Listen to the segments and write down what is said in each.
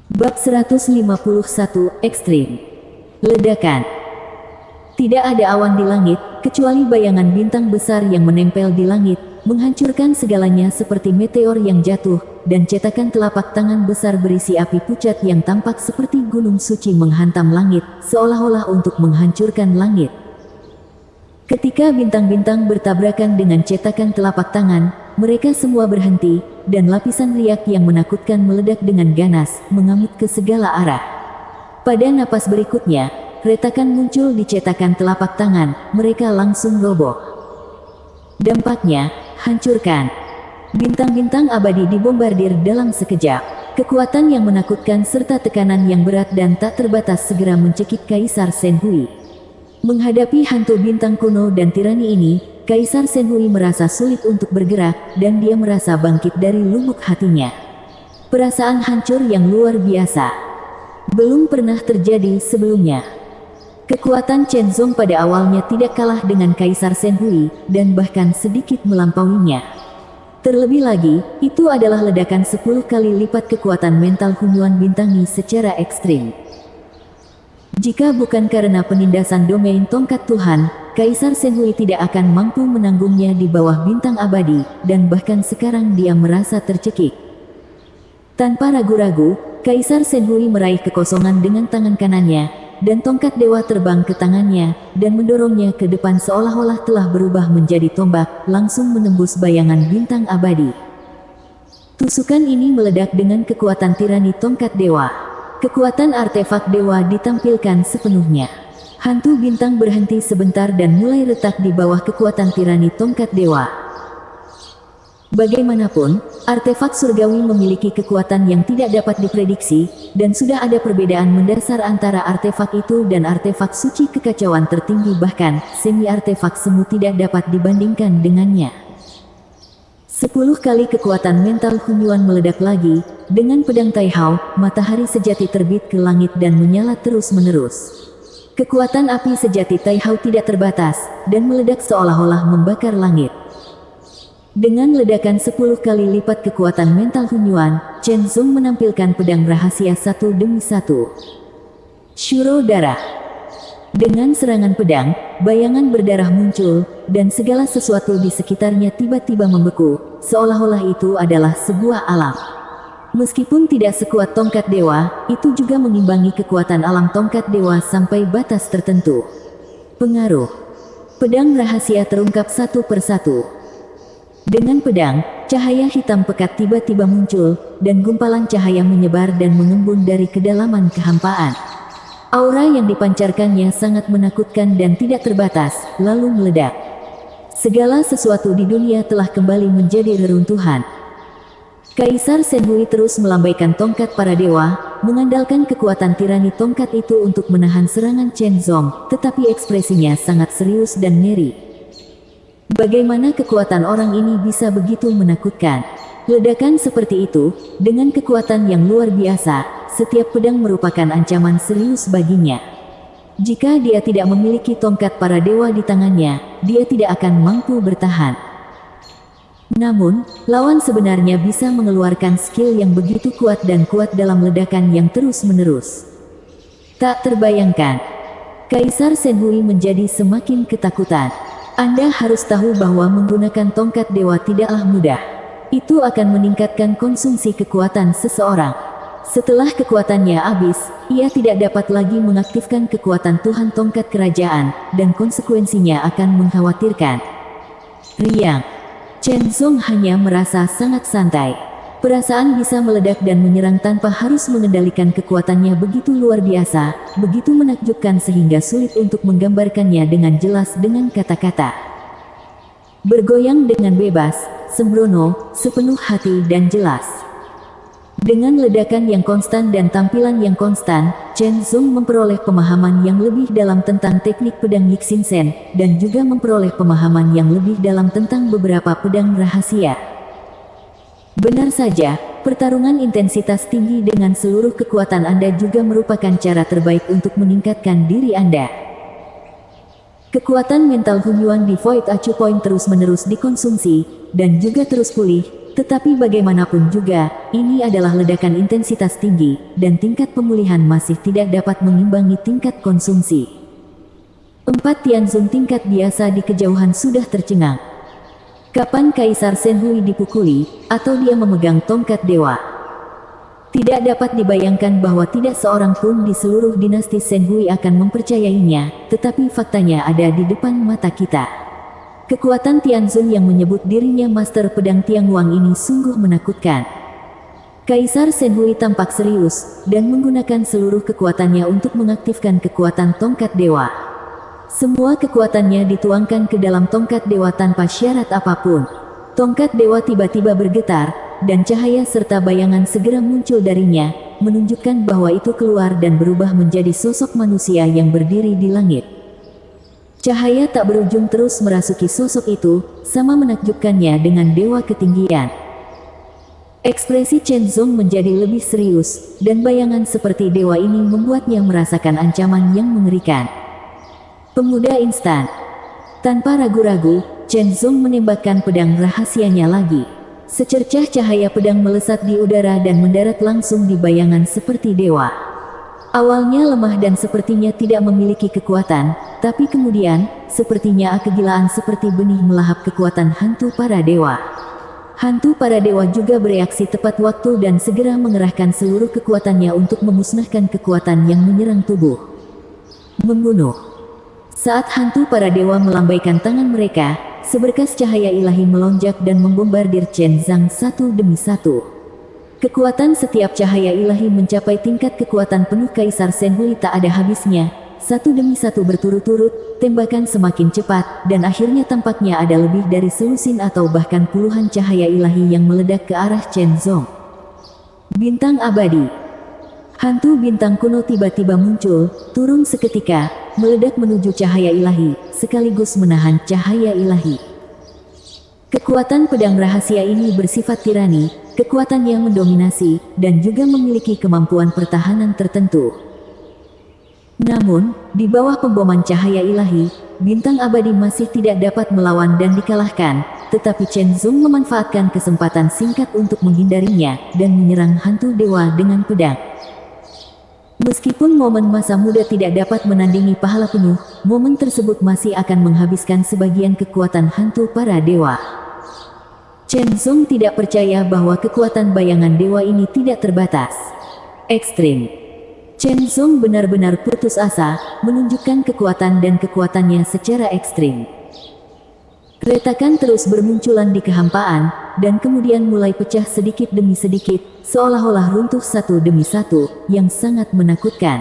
Bab 151 Ekstrim. Ledakan. Tidak ada awan di langit, kecuali bayangan bintang besar yang menempel di langit, menghancurkan segalanya seperti meteor yang jatuh, dan cetakan telapak tangan besar berisi api pucat yang tampak seperti gunung suci menghantam langit, seolah-olah untuk menghancurkan langit. Ketika bintang-bintang bertabrakan dengan cetakan telapak tangan, mereka semua berhenti, dan lapisan riak yang menakutkan meledak dengan ganas, mengamuk ke segala arah. Pada napas berikutnya, retakan muncul di cetakan telapak tangan, mereka langsung roboh. Dampaknya, hancurkan. Bintang-bintang abadi dibombardir dalam sekejap. Kekuatan yang menakutkan serta tekanan yang berat dan tak terbatas segera mencekik Kaisar Shenhui. Menghadapi hantu bintang kuno dan tirani ini, Kaisar Shenhui merasa sulit untuk bergerak, dan dia merasa bangkit dari lubuk hatinya. Perasaan hancur yang luar biasa. Belum pernah terjadi sebelumnya. Kekuatan Chen Zong pada awalnya tidak kalah dengan Kaisar Shenhui, dan bahkan sedikit melampauinya. Terlebih lagi, itu adalah ledakan 10 kali lipat kekuatan mental Hunyuan Bintangi secara ekstrim. Jika bukan karena penindasan domain tongkat Tuhan, Kaisar Shenhui tidak akan mampu menanggungnya di bawah bintang abadi, dan bahkan sekarang dia merasa tercekik. Tanpa ragu-ragu, Kaisar Shenhui meraih kekosongan dengan tangan kanannya, dan tongkat dewa terbang ke tangannya, dan mendorongnya ke depan seolah-olah telah berubah menjadi tombak, langsung menembus bayangan bintang abadi. Tusukan ini meledak dengan kekuatan tirani tongkat dewa. Kekuatan artefak dewa ditampilkan sepenuhnya. Hantu bintang berhenti sebentar dan mulai retak di bawah kekuatan tirani tongkat dewa. Bagaimanapun, artefak surgawi memiliki kekuatan yang tidak dapat diprediksi, dan sudah ada perbedaan mendasar antara artefak itu dan artefak suci kekacauan tertinggi, bahkan semi-artefak semu tidak dapat dibandingkan dengannya. 10 kali kekuatan mental Hunyuan meledak lagi, dengan pedang Taihao, matahari sejati terbit ke langit dan menyala terus-menerus. Kekuatan api sejati Taihao tidak terbatas, dan meledak seolah-olah membakar langit. Dengan ledakan 10 kali lipat kekuatan mental Hunyuan, Chen Zong menampilkan pedang rahasia satu demi satu. Shuro darah. Dengan serangan pedang, bayangan berdarah muncul, dan segala sesuatu di sekitarnya tiba-tiba membeku, seolah-olah itu adalah sebuah alam. Meskipun tidak sekuat tongkat dewa, itu juga mengimbangi kekuatan alam tongkat dewa sampai batas tertentu. Pengaruh. Pedang rahasia terungkap satu persatu. Dengan pedang, cahaya hitam pekat tiba-tiba muncul, dan gumpalan cahaya menyebar dan mengembun dari kedalaman kehampaan. Aura yang dipancarkannya sangat menakutkan dan tidak terbatas, lalu meledak. Segala sesuatu di dunia telah kembali menjadi reruntuhan. Kaisar Shenhui terus melambaikan tongkat para dewa, mengandalkan kekuatan tirani tongkat itu untuk menahan serangan Chen Zong, tetapi ekspresinya sangat serius dan ngeri. Bagaimana kekuatan orang ini bisa begitu menakutkan? Ledakan seperti itu, dengan kekuatan yang luar biasa, setiap pedang merupakan ancaman serius baginya. Jika dia tidak memiliki tongkat para dewa di tangannya, dia tidak akan mampu bertahan. Namun, lawan sebenarnya bisa mengeluarkan skill yang begitu kuat dan kuat dalam ledakan yang terus-menerus. Tak terbayangkan. Kaisar Shenhui menjadi semakin ketakutan. Anda harus tahu bahwa menggunakan tongkat dewa tidaklah mudah. Itu akan meningkatkan konsumsi kekuatan seseorang. Setelah kekuatannya habis, ia tidak dapat lagi mengaktifkan kekuatan Tuhan tongkat kerajaan, dan konsekuensinya akan mengkhawatirkan. Riang. Chen Zong hanya merasa sangat santai. Perasaan bisa meledak dan menyerang tanpa harus mengendalikan kekuatannya begitu luar biasa, begitu menakjubkan sehingga sulit untuk menggambarkannya dengan jelas dengan kata-kata. Bergoyang dengan bebas, sembrono, sepenuh hati dan jelas. Dengan ledakan yang konstan dan tampilan yang konstan, Chen Zong memperoleh pemahaman yang lebih dalam tentang teknik pedang Yixin-sen, dan juga memperoleh pemahaman yang lebih dalam tentang beberapa pedang rahasia. Benar saja, pertarungan intensitas tinggi dengan seluruh kekuatan Anda juga merupakan cara terbaik untuk meningkatkan diri Anda. Kekuatan mental Hunyuan di Void Acu Point terus-menerus dikonsumsi, dan juga terus pulih, Tetapi bagaimanapun juga, ini adalah ledakan intensitas tinggi, dan tingkat pemulihan masih tidak dapat mengimbangi tingkat konsumsi. 4. Tianzong tingkat biasa di kejauhan sudah tercengang. Kapan Kaisar Shenhui dipukuli, atau dia memegang tongkat dewa? Tidak dapat dibayangkan bahwa tidak seorang pun di seluruh dinasti Shenhui akan mempercayainya, tetapi faktanya ada di depan mata kita. Kekuatan Tianzong yang menyebut dirinya Master Pedang Tianguang ini sungguh menakutkan. Kaisar Shenhui tampak serius, dan menggunakan seluruh kekuatannya untuk mengaktifkan kekuatan tongkat dewa. Semua kekuatannya dituangkan ke dalam tongkat dewa tanpa syarat apapun. Tongkat dewa tiba-tiba bergetar, dan cahaya serta bayangan segera muncul darinya, menunjukkan bahwa itu keluar dan berubah menjadi sosok manusia yang berdiri di langit. Cahaya tak berujung terus merasuki sosok itu, sama menakjubkannya dengan dewa ketinggian. Ekspresi Chen Zong menjadi lebih serius, dan bayangan seperti dewa ini membuatnya merasakan ancaman yang mengerikan. Pemuda instan. Tanpa ragu-ragu, Chen Zong menembakkan pedang rahasianya lagi. Secercah cahaya pedang melesat di udara dan mendarat langsung di bayangan seperti dewa. Awalnya lemah dan sepertinya tidak memiliki kekuatan, tapi kemudian, sepertinya kegilaan seperti benih melahap kekuatan hantu para dewa. Hantu para dewa juga bereaksi tepat waktu dan segera mengerahkan seluruh kekuatannya untuk memusnahkan kekuatan yang menyerang tubuh. Membunuh. Saat hantu para dewa melambaikan tangan mereka, seberkas cahaya ilahi melonjak dan membombardir Chen Zhang satu demi satu. Kekuatan setiap cahaya ilahi mencapai tingkat kekuatan penuh Kaisar Shenhui tak ada habisnya. Satu demi satu berturut-turut, tembakan semakin cepat, dan akhirnya tampaknya ada lebih dari selusin atau bahkan puluhan cahaya ilahi yang meledak ke arah Chen Zong. Bintang abadi. Hantu bintang kuno tiba-tiba muncul, turun seketika, meledak menuju cahaya ilahi, sekaligus menahan cahaya ilahi. Kekuatan pedang rahasia ini bersifat tirani, kekuatan yang mendominasi, dan juga memiliki kemampuan pertahanan tertentu. Namun, di bawah pemboman cahaya ilahi, bintang abadi masih tidak dapat melawan dan dikalahkan, tetapi Chen Zong memanfaatkan kesempatan singkat untuk menghindarinya, dan menyerang hantu dewa dengan pedang. Meskipun momen masa muda tidak dapat menandingi pahala penuh, momen tersebut masih akan menghabiskan sebagian kekuatan hantu para dewa. Chen Zong tidak percaya bahwa kekuatan bayangan dewa ini tidak terbatas. Ekstrim. Chen Zong benar-benar putus asa, menunjukkan kekuatan dan kekuatannya secara ekstrim. Retakan terus bermunculan di kehampaan, dan kemudian mulai pecah sedikit demi sedikit, seolah-olah runtuh satu demi satu, yang sangat menakutkan.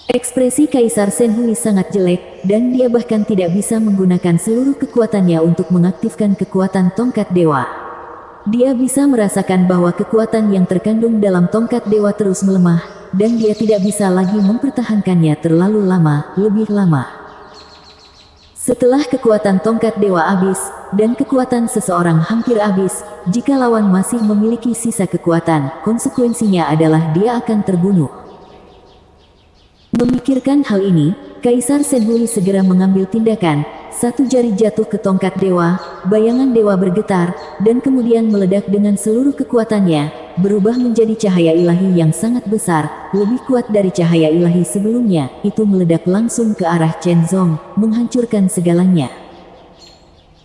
Ekspresi Kaisar Shenhui sangat jelek, dan dia bahkan tidak bisa menggunakan seluruh kekuatannya untuk mengaktifkan kekuatan tongkat dewa. Dia bisa merasakan bahwa kekuatan yang terkandung dalam tongkat dewa terus melemah, dan dia tidak bisa lagi mempertahankannya terlalu lama, lebih lama. Setelah kekuatan tongkat dewa habis, dan kekuatan seseorang hampir habis, jika lawan masih memiliki sisa kekuatan, konsekuensinya adalah dia akan terbunuh. Memikirkan hal ini, Kaisar Shenhui segera mengambil tindakan. Satu jari jatuh ke tongkat dewa, bayangan dewa bergetar, dan kemudian meledak dengan seluruh kekuatannya, berubah menjadi cahaya ilahi yang sangat besar, lebih kuat dari cahaya ilahi sebelumnya. Itu meledak langsung ke arah Chen Zong, menghancurkan segalanya.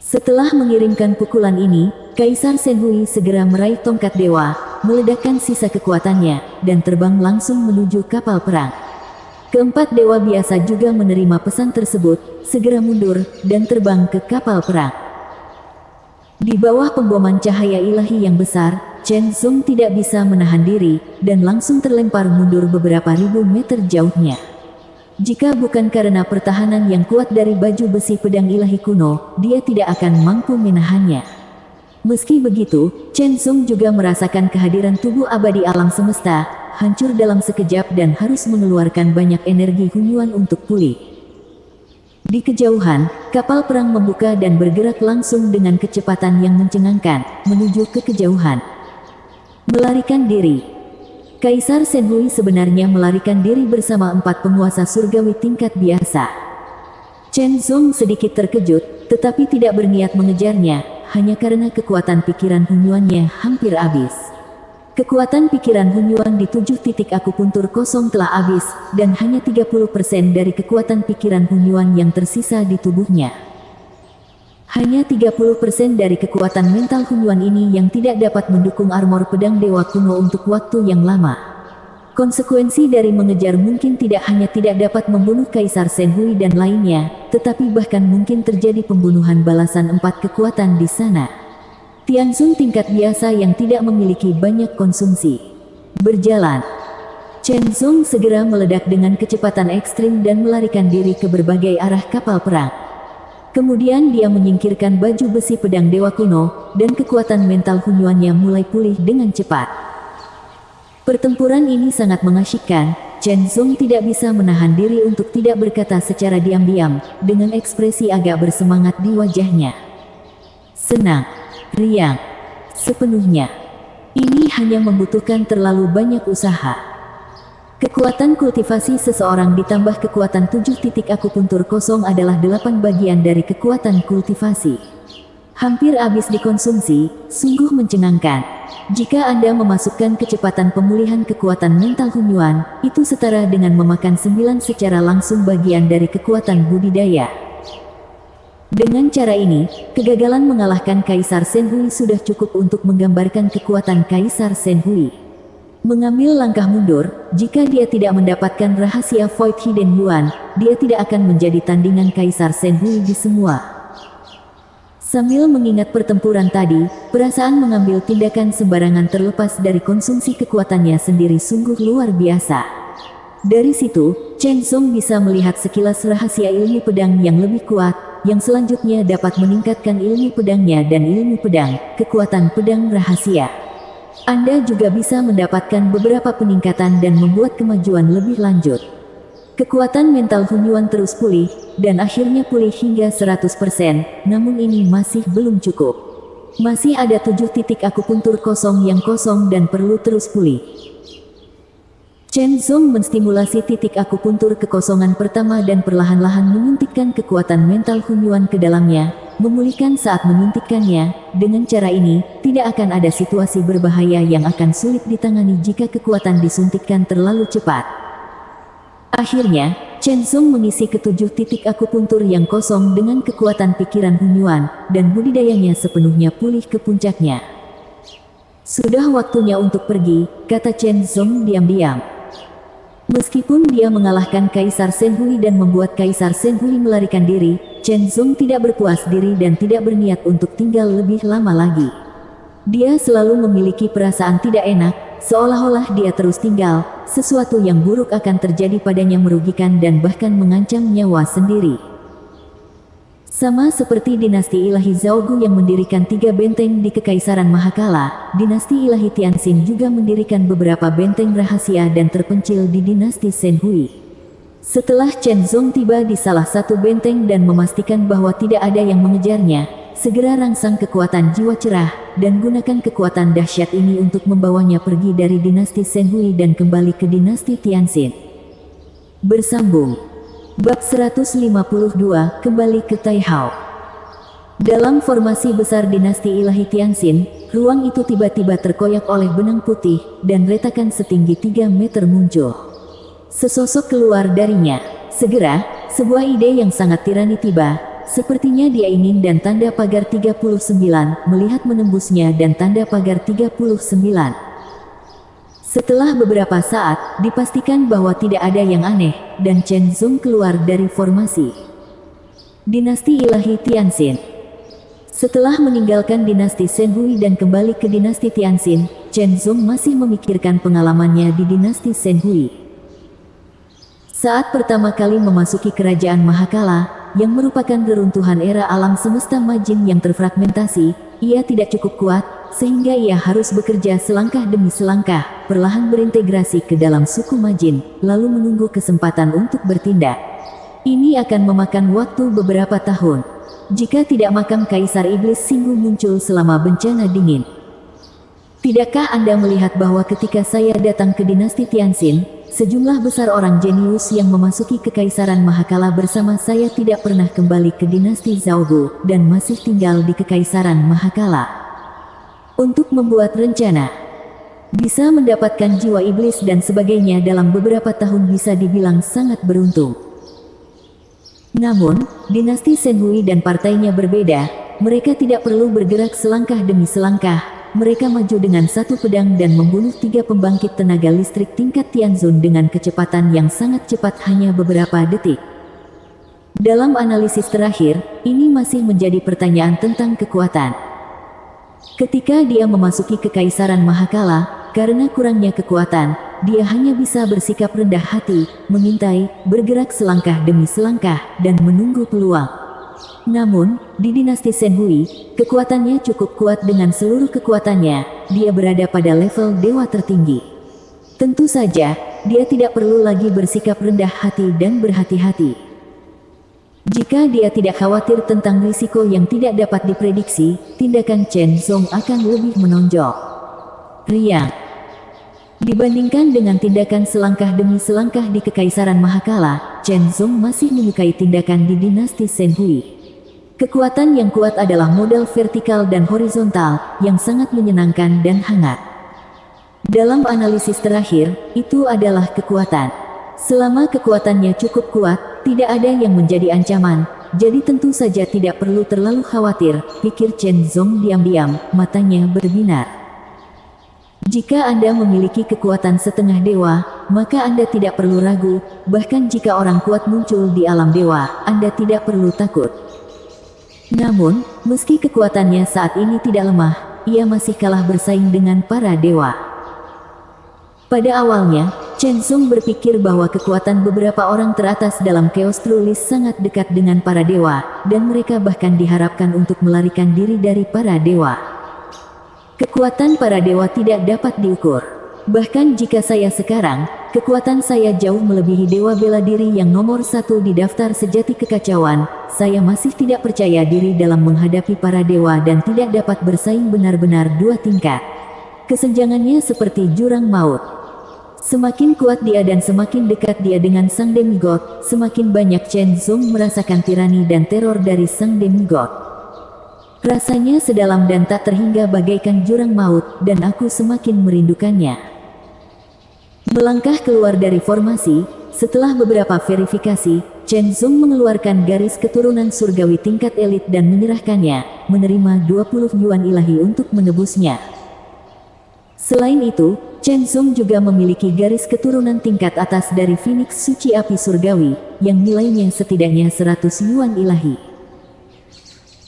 Setelah mengirimkan pukulan ini, Kaisar Shenhui segera meraih tongkat dewa, meledakkan sisa kekuatannya, dan terbang langsung menuju kapal perang. Keempat dewa biasa juga menerima pesan tersebut, segera mundur, dan terbang ke kapal perang. Di bawah pemboman cahaya ilahi yang besar, Chen Zong tidak bisa menahan diri, dan langsung terlempar mundur beberapa ribu meter jauhnya. Jika bukan karena pertahanan yang kuat dari baju besi pedang ilahi kuno, dia tidak akan mampu menahannya. Meski begitu, Chen Zong juga merasakan kehadiran tubuh abadi alam semesta, hancur dalam sekejap dan harus mengeluarkan banyak energi hunyuan untuk pulih. Di kejauhan, kapal perang membuka dan bergerak langsung dengan kecepatan yang mencengangkan, menuju ke kejauhan. Melarikan diri. Kaisar Shenhui sebenarnya melarikan diri bersama 4 penguasa surgawi tingkat biasa. Chen Zong sedikit terkejut, tetapi tidak berniat mengejarnya, hanya karena kekuatan pikiran Hunyuannya hampir habis. Kekuatan pikiran Hunyuan di 7 titik akupuntur kosong telah habis, dan hanya 30% dari kekuatan pikiran Hunyuan yang tersisa di tubuhnya. Hanya 30% dari kekuatan mental Hunyuan ini yang tidak dapat mendukung armor pedang dewa kuno untuk waktu yang lama. Konsekuensi dari mengejar mungkin tidak hanya tidak dapat membunuh Kaisar Senhui dan lainnya, tetapi bahkan mungkin terjadi pembunuhan balasan 4 kekuatan di sana. Tianzong tingkat biasa yang tidak memiliki banyak konsumsi. Berjalan. Chen Zong segera meledak dengan kecepatan ekstrim dan melarikan diri ke berbagai arah kapal perang. Kemudian dia menyingkirkan baju besi pedang dewa kuno, dan kekuatan mental Hunyuannya mulai pulih dengan cepat. Pertempuran ini sangat mengasyikkan. Chen Zong tidak bisa menahan diri untuk tidak berkata secara diam-diam, dengan ekspresi agak bersemangat di wajahnya. Senang, riang, sepenuhnya. Ini hanya membutuhkan terlalu banyak usaha. Kekuatan kultivasi seseorang ditambah kekuatan 7 titik akupuntur kosong adalah 8 bagian dari kekuatan kultivasi. Hampir habis dikonsumsi, sungguh mencengangkan. Jika Anda memasukkan kecepatan pemulihan kekuatan mental Hunyuan, itu setara dengan memakan 9 secara langsung bagian dari kekuatan budidaya. Dengan cara ini, kegagalan mengalahkan Kaisar Senhui sudah cukup untuk menggambarkan kekuatan Kaisar Senhui. Mengambil langkah mundur, jika dia tidak mendapatkan rahasia Void Hidden Yuan, dia tidak akan menjadi tandingan Kaisar Senhui di semua. Sambil mengingat pertempuran tadi, perasaan mengambil tindakan sembarangan terlepas dari konsumsi kekuatannya sendiri sungguh luar biasa. Dari situ, Chen Zong bisa melihat sekilas rahasia ilmu pedang yang lebih kuat, yang selanjutnya dapat meningkatkan ilmu pedangnya dan ilmu pedang, kekuatan pedang rahasia. Anda juga bisa mendapatkan beberapa peningkatan dan membuat kemajuan lebih lanjut. Kekuatan mental Hunyuan terus pulih, dan akhirnya pulih hingga 100%, namun ini masih belum cukup. Masih ada 7 titik akupuntur kosong yang kosong dan perlu terus pulih. Chen Zong menstimulasi titik akupuntur kekosongan pertama dan perlahan-lahan menyuntikkan kekuatan mental Hunyuan ke dalamnya, memulihkan saat menyuntikkannya. Dengan cara ini, tidak akan ada situasi berbahaya yang akan sulit ditangani jika kekuatan disuntikkan terlalu cepat. Akhirnya, Chen Zong mengisi ke-7 titik akupuntur yang kosong dengan kekuatan pikiran Hunyuan, dan budidayanya sepenuhnya pulih ke puncaknya. Sudah waktunya untuk pergi, kata Chen Zong diam-diam. Meskipun dia mengalahkan Kaisar Senhui dan membuat Kaisar Senhui melarikan diri, Chen Zong tidak berpuas diri dan tidak berniat untuk tinggal lebih lama lagi. Dia selalu memiliki perasaan tidak enak, seolah-olah dia terus tinggal, sesuatu yang buruk akan terjadi padanya merugikan dan bahkan mengancam nyawa sendiri. Sama seperti dinasti ilahi Zhaogu yang mendirikan 3 benteng di Kekaisaran Mahakala, dinasti ilahi Tianxin juga mendirikan beberapa benteng rahasia dan terpencil di dinasti Senhui. Setelah Chen Zong tiba di salah satu benteng dan memastikan bahwa tidak ada yang mengejarnya, segera rangsang kekuatan jiwa cerah, dan gunakan kekuatan dahsyat ini untuk membawanya pergi dari dinasti Senhui dan kembali ke dinasti Tianxin. Bersambung. Bab 152, kembali ke Taihao. Dalam formasi besar dinasti ilahi Tianxin, ruang itu tiba-tiba terkoyak oleh benang putih, dan retakan setinggi 3 meter muncul. Sesosok keluar darinya. Segera, sebuah ide yang sangat tirani tiba. Sepertinya dia ingin dan tanda pagar 39, melihat menembusnya dan tanda pagar 39. Setelah beberapa saat, dipastikan bahwa tidak ada yang aneh, dan Chen Zong keluar dari formasi. Dinasti ilahi Tianxin. Setelah meninggalkan dinasti Senhui dan kembali ke dinasti Tianxin, Chen Zong masih memikirkan pengalamannya di dinasti Senhui. Saat pertama kali memasuki kerajaan Mahakala, yang merupakan reruntuhan era alam semesta Majin yang terfragmentasi, ia tidak cukup kuat, sehingga ia harus bekerja selangkah demi selangkah, perlahan berintegrasi ke dalam suku Majin, lalu menunggu kesempatan untuk bertindak. Ini akan memakan waktu beberapa tahun. Jika tidak, makam Kaisar Iblis Singgu muncul selama bencana dingin. Tidakkah Anda melihat bahwa ketika saya datang ke dinasti Tianxin, sejumlah besar orang jenius yang memasuki Kekaisaran Mahakala bersama saya tidak pernah kembali ke dinasti Zhao dan masih tinggal di Kekaisaran Mahakala untuk membuat rencana. Bisa mendapatkan jiwa iblis dan sebagainya dalam beberapa tahun bisa dibilang sangat beruntung. Namun, dinasti Shenhui dan partainya berbeda, mereka tidak perlu bergerak selangkah demi selangkah. Mereka maju dengan satu pedang dan membunuh 3 pembangkit tenaga listrik tingkat Tianzun dengan kecepatan yang sangat cepat hanya beberapa detik. Dalam analisis terakhir, ini masih menjadi pertanyaan tentang kekuatan. Ketika dia memasuki Kekaisaran Mahakala, karena kurangnya kekuatan, dia hanya bisa bersikap rendah hati, mengintai, bergerak selangkah demi selangkah, dan menunggu peluang. Namun, di dinasti Shenhui, kekuatannya cukup kuat dengan seluruh kekuatannya, dia berada pada level dewa tertinggi. Tentu saja, dia tidak perlu lagi bersikap rendah hati dan berhati-hati. Jika dia tidak khawatir tentang risiko yang tidak dapat diprediksi, tindakan Chen Zong akan lebih menonjol. Riang. Dibandingkan dengan tindakan selangkah demi selangkah di Kekaisaran Mahakala, Chen Zong masih menyukai tindakan di dinasti Shenhui. Kekuatan yang kuat adalah model vertikal dan horizontal, yang sangat menyenangkan dan hangat. Dalam analisis terakhir, itu adalah kekuatan. Selama kekuatannya cukup kuat, tidak ada yang menjadi ancaman, jadi tentu saja tidak perlu terlalu khawatir, pikir Chen Zong diam-diam, matanya berbinar. Jika Anda memiliki kekuatan setengah dewa, maka Anda tidak perlu ragu, bahkan jika orang kuat muncul di alam dewa, Anda tidak perlu takut. Namun, meski kekuatannya saat ini tidak lemah, ia masih kalah bersaing dengan para dewa. Pada awalnya, Chen Zong berpikir bahwa kekuatan beberapa orang teratas dalam Chaos True List sangat dekat dengan para dewa, dan mereka bahkan diharapkan untuk melarikan diri dari para dewa. Kekuatan para dewa tidak dapat diukur. Bahkan jika saya sekarang, kekuatan saya jauh melebihi dewa bela diri yang nomor 1 di daftar sejati kekacauan, saya masih tidak percaya diri dalam menghadapi para dewa dan tidak dapat bersaing benar-benar 2 tingkat. Kesenjangannya seperti jurang maut. Semakin kuat dia dan semakin dekat dia dengan sang demigod, semakin banyak Chen Zong merasakan tirani dan teror dari sang demigod. Rasanya sedalam dan tak terhingga bagaikan jurang maut, dan aku semakin merindukannya. Melangkah keluar dari formasi, setelah beberapa verifikasi, Chen Zong mengeluarkan garis keturunan surgawi tingkat elit dan menyerahkannya, menerima 20 yuan ilahi untuk menebusnya. Selain itu, Chen Zong juga memiliki garis keturunan tingkat atas dari Phoenix Suci Api Surgawi, yang nilainya setidaknya 100 yuan ilahi.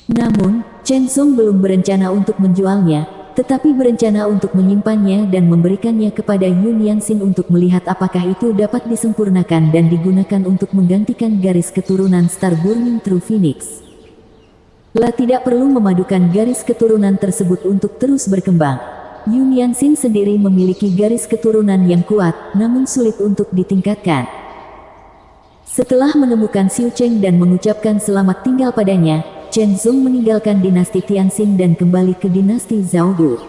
Namun, Chen Zong belum berencana untuk menjualnya, tetapi berencana untuk menyimpannya dan memberikannya kepada Yun Yanxin untuk melihat apakah itu dapat disempurnakan dan digunakan untuk menggantikan garis keturunan Star Burning True Phoenix. Tidak perlu memadukan garis keturunan tersebut untuk terus berkembang. Yun Yanxin sendiri memiliki garis keturunan yang kuat, namun sulit untuk ditingkatkan. Setelah menemukan Xiu Cheng dan mengucapkan selamat tinggal padanya, Chen Zong meninggalkan dinasti Tianxin dan kembali ke dinasti Zhao.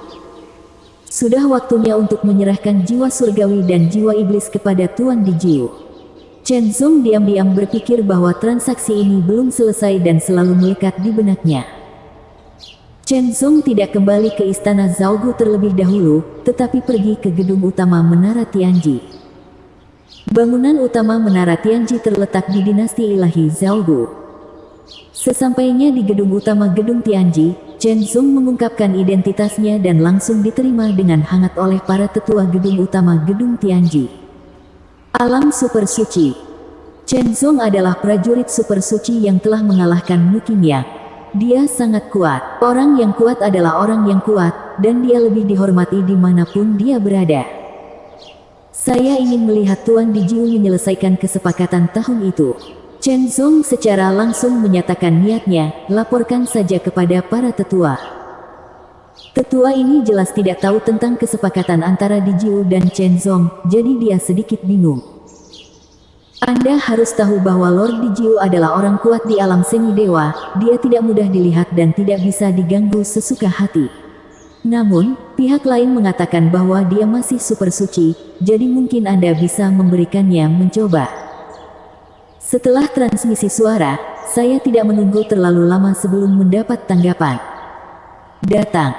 Sudah waktunya untuk menyerahkan jiwa surgawi dan jiwa iblis kepada Tuan Di Jiu. Chen Zong diam-diam berpikir bahwa transaksi ini belum selesai dan selalu melekat di benaknya. Chen Zong tidak kembali ke istana Zhao terlebih dahulu, tetapi pergi ke gedung utama Menara Tianji. Bangunan utama Menara Tianji terletak di dinasti ilahi Zhao. Sesampainya di gedung utama Gedung Tianji, Chen Zong mengungkapkan identitasnya dan langsung diterima dengan hangat oleh para tetua gedung utama Gedung Tianji. Alam Super Suci. Chen Zong adalah prajurit super suci yang telah mengalahkan Mu Qingyang. Dia sangat kuat. Orang yang kuat adalah orang yang kuat, dan dia lebih dihormati dimanapun dia berada. Saya ingin melihat Tuan Di Jiu menyelesaikan kesepakatan tahun itu. Chen Zong secara langsung menyatakan niatnya, laporkan saja kepada para tetua. Tetua ini jelas tidak tahu tentang kesepakatan antara Di Jiu dan Chen Zong, jadi dia sedikit bingung. Anda harus tahu bahwa Lord Di Jiu adalah orang kuat di alam semi dewa, dia tidak mudah dilihat dan tidak bisa diganggu sesuka hati. Namun, pihak lain mengatakan bahwa dia masih super suci, jadi mungkin Anda bisa memberikannya mencoba. Setelah transmisi suara, saya tidak menunggu terlalu lama sebelum mendapat tanggapan. Datang.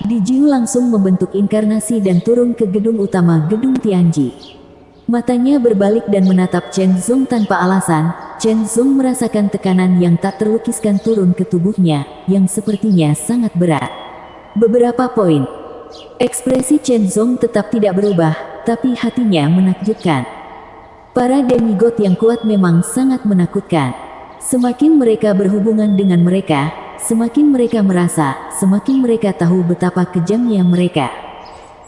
Dijiu langsung membentuk inkarnasi dan turun ke gedung utama gedung Tianji. Matanya berbalik dan menatap Chen Zong tanpa alasan. Chen Zong merasakan tekanan yang tak terlukiskan turun ke tubuhnya, yang sepertinya sangat berat. Beberapa poin. Ekspresi Chen Zong tetap tidak berubah, tapi hatinya menakjubkan. Para demigod yang kuat memang sangat menakutkan. Semakin mereka berhubungan dengan mereka, semakin mereka merasa, semakin mereka tahu betapa kejamnya mereka.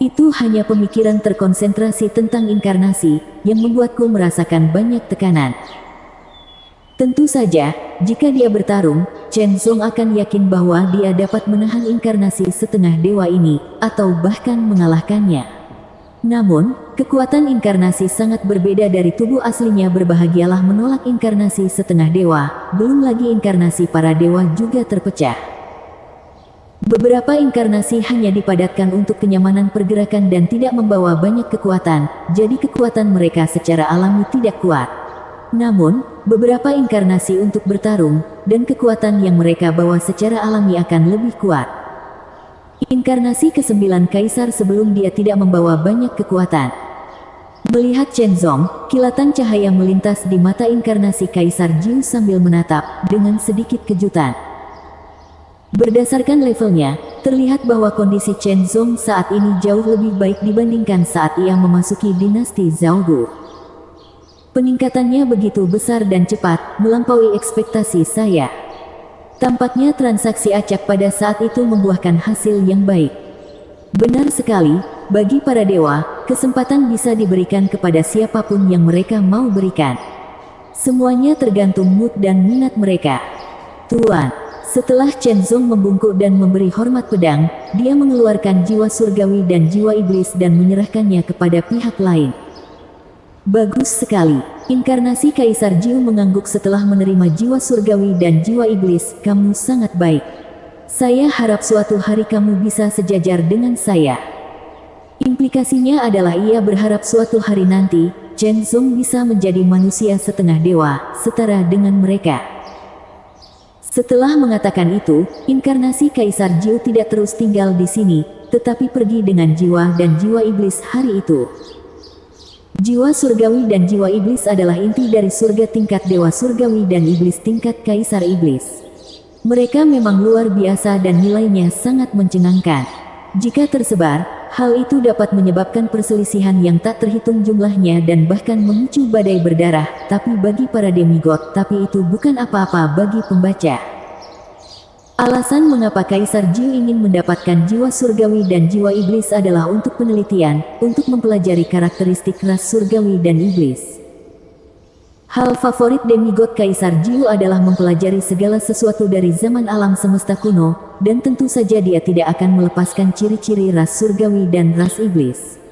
Itu hanya pemikiran terkonsentrasi tentang inkarnasi, yang membuatku merasakan banyak tekanan. Tentu saja, jika dia bertarung, Chen Zong akan yakin bahwa dia dapat menahan inkarnasi setengah dewa ini, atau bahkan mengalahkannya. Namun, kekuatan inkarnasi sangat berbeda dari tubuh aslinya. Berbahagialah menolak inkarnasi setengah dewa, belum lagi inkarnasi para dewa juga terpecah. Beberapa inkarnasi hanya dipadatkan untuk kenyamanan pergerakan dan tidak membawa banyak kekuatan, jadi kekuatan mereka secara alami tidak kuat. Namun, beberapa inkarnasi untuk bertarung, dan kekuatan yang mereka bawa secara alami akan lebih kuat. Inkarnasi ke-9 Kaisar sebelum dia tidak membawa banyak kekuatan. Melihat Chen Zong, kilatan cahaya melintas di mata inkarnasi Kaisar Jiu sambil menatap, dengan sedikit kejutan. Berdasarkan levelnya, terlihat bahwa kondisi Chen Zong saat ini jauh lebih baik dibandingkan saat ia memasuki dinasti Zhaogu. Peningkatannya begitu besar dan cepat, melampaui ekspektasi saya. Tampaknya transaksi acak pada saat itu membuahkan hasil yang baik. Benar sekali, bagi para dewa, kesempatan bisa diberikan kepada siapapun yang mereka mau berikan. Semuanya tergantung mood dan minat mereka. Tuan, setelah Chen Zong membungkuk dan memberi hormat pedang, dia mengeluarkan jiwa surgawi dan jiwa iblis dan menyerahkannya kepada pihak lain. Bagus sekali. Inkarnasi Kaisar Jiu mengangguk setelah menerima jiwa surgawi dan jiwa iblis. Kamu sangat baik. Saya harap suatu hari kamu bisa sejajar dengan saya. Implikasinya adalah ia berharap suatu hari nanti, Chen Zong bisa menjadi manusia setengah dewa, setara dengan mereka. Setelah mengatakan itu, inkarnasi Kaisar Jiu tidak terus tinggal di sini, tetapi pergi dengan jiwa dan jiwa iblis hari itu. Jiwa surgawi dan jiwa iblis adalah inti dari surga tingkat dewa surgawi dan iblis tingkat kaisar iblis. Mereka memang luar biasa dan nilainya sangat mencengangkan. Jika tersebar, hal itu dapat menyebabkan perselisihan yang tak terhitung jumlahnya dan bahkan memicu badai berdarah, tapi bagi para demigod, tapi itu bukan apa-apa bagi pembaca. Alasan mengapa Kaisar Jiu ingin mendapatkan jiwa surgawi dan jiwa iblis adalah untuk penelitian, untuk mempelajari karakteristik ras surgawi dan iblis. Hal favorit demigod Kaisar Jiu adalah mempelajari segala sesuatu dari zaman alam semesta kuno, dan tentu saja dia tidak akan melepaskan ciri-ciri ras surgawi dan ras iblis.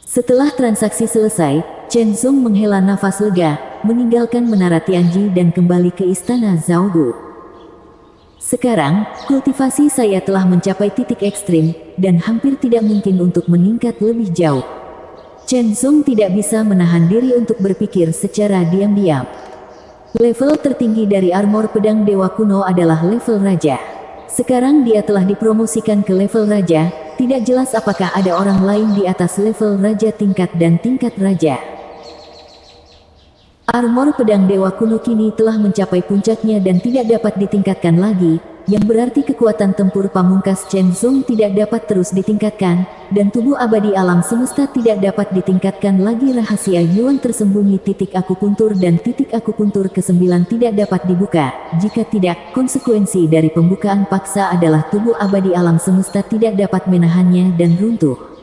Setelah transaksi selesai, Chen Zong menghela nafas lega, meninggalkan menara Tianji dan kembali ke istana Zhaogu. Sekarang, kultivasi saya telah mencapai titik ekstrim, dan hampir tidak mungkin untuk meningkat lebih jauh. Chen Zong tidak bisa menahan diri untuk berpikir secara diam-diam. Level tertinggi dari armor pedang dewa kuno adalah level raja. Sekarang dia telah dipromosikan ke level raja, tidak jelas apakah ada orang lain di atas level raja tingkat dan tingkat raja. Armor pedang dewa kuno kini telah mencapai puncaknya dan tidak dapat ditingkatkan lagi, yang berarti kekuatan tempur pamungkas Chen Zong tidak dapat terus ditingkatkan, dan tubuh abadi alam semesta tidak dapat ditingkatkan lagi. Rahasia Yuan tersembunyi titik akupuntur dan titik akupuntur ke-9 tidak dapat dibuka. Jika tidak, konsekuensi dari pembukaan paksa adalah tubuh abadi alam semesta tidak dapat menahannya dan runtuh.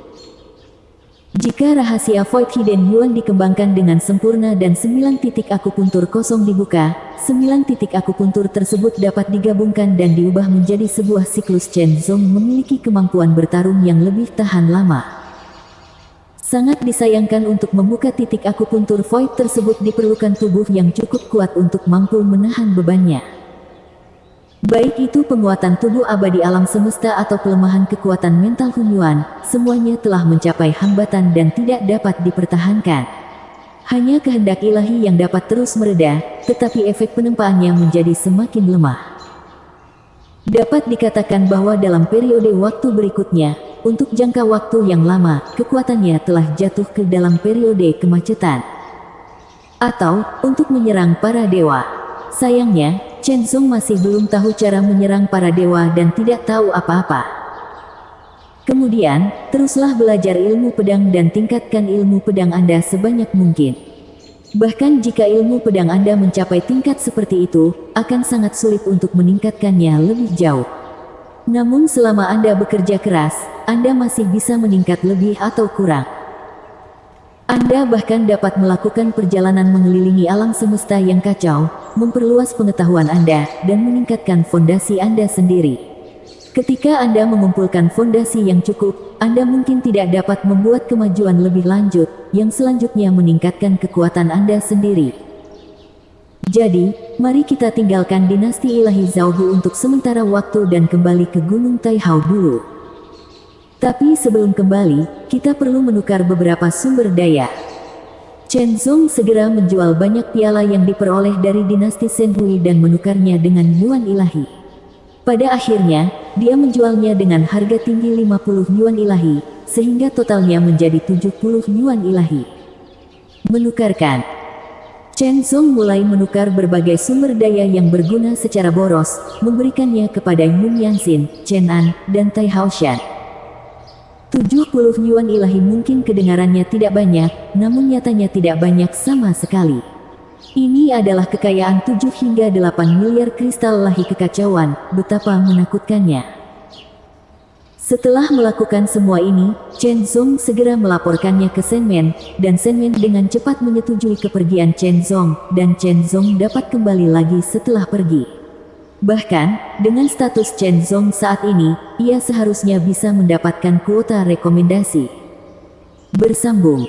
Jika rahasia Void Hidden Yuan dikembangkan dengan sempurna dan 9 titik akupuntur kosong dibuka, 9 titik akupuntur tersebut dapat digabungkan dan diubah menjadi sebuah siklus. Chen Zong memiliki kemampuan bertarung yang lebih tahan lama. Sangat disayangkan untuk membuka titik akupuntur Void tersebut diperlukan tubuh yang cukup kuat untuk mampu menahan bebannya. Baik itu penguatan tubuh abadi alam semesta atau pelemahan kekuatan mental Hunyuan, semuanya telah mencapai hambatan dan tidak dapat dipertahankan. Hanya kehendak ilahi yang dapat terus mereda, tetapi efek penempaannya menjadi semakin lemah. Dapat dikatakan bahwa dalam periode waktu berikutnya, untuk jangka waktu yang lama, kekuatannya telah jatuh ke dalam periode kemacetan. Atau, untuk menyerang para dewa. Sayangnya, Chen Zong masih belum tahu cara menyerang para dewa dan tidak tahu apa-apa. Kemudian, teruslah belajar ilmu pedang dan tingkatkan ilmu pedang Anda sebanyak mungkin. Bahkan jika ilmu pedang Anda mencapai tingkat seperti itu, akan sangat sulit untuk meningkatkannya lebih jauh. Namun selama Anda bekerja keras, Anda masih bisa meningkat lebih atau kurang. Anda bahkan dapat melakukan perjalanan mengelilingi alam semesta yang kacau, memperluas pengetahuan Anda, dan meningkatkan fondasi Anda sendiri. Ketika Anda mengumpulkan fondasi yang cukup, Anda mungkin tidak dapat membuat kemajuan lebih lanjut, yang selanjutnya meningkatkan kekuatan Anda sendiri. Jadi, mari kita tinggalkan dinasti ilahi Zhaohu untuk sementara waktu dan kembali ke Gunung Taihao dulu. Tapi sebelum kembali, kita perlu menukar beberapa sumber daya. Chen Zong segera menjual banyak piala yang diperoleh dari dinasti Shen Hui dan menukarnya dengan yuan ilahi. Pada akhirnya, dia menjualnya dengan harga tinggi 50 yuan ilahi, sehingga totalnya menjadi 70 yuan ilahi. Menukarkan. Chen Zong mulai menukar berbagai sumber daya yang berguna secara boros, memberikannya kepada Yun Yanxin, Chen An, dan Tai Haoshan. 70 yuan ilahi mungkin kedengarannya tidak banyak, namun nyatanya tidak banyak sama sekali. Ini adalah kekayaan 7 hingga 8 miliar kristal lahi kekacauan, betapa menakutkannya. Setelah melakukan semua ini, Chen Zong segera melaporkannya ke Shen Men, dan Shen Men dengan cepat menyetujui kepergian Chen Zong, dan Chen Zong dapat kembali lagi setelah pergi. Bahkan, dengan status Chen Zong saat ini, ia seharusnya bisa mendapatkan kuota rekomendasi. Bersambung.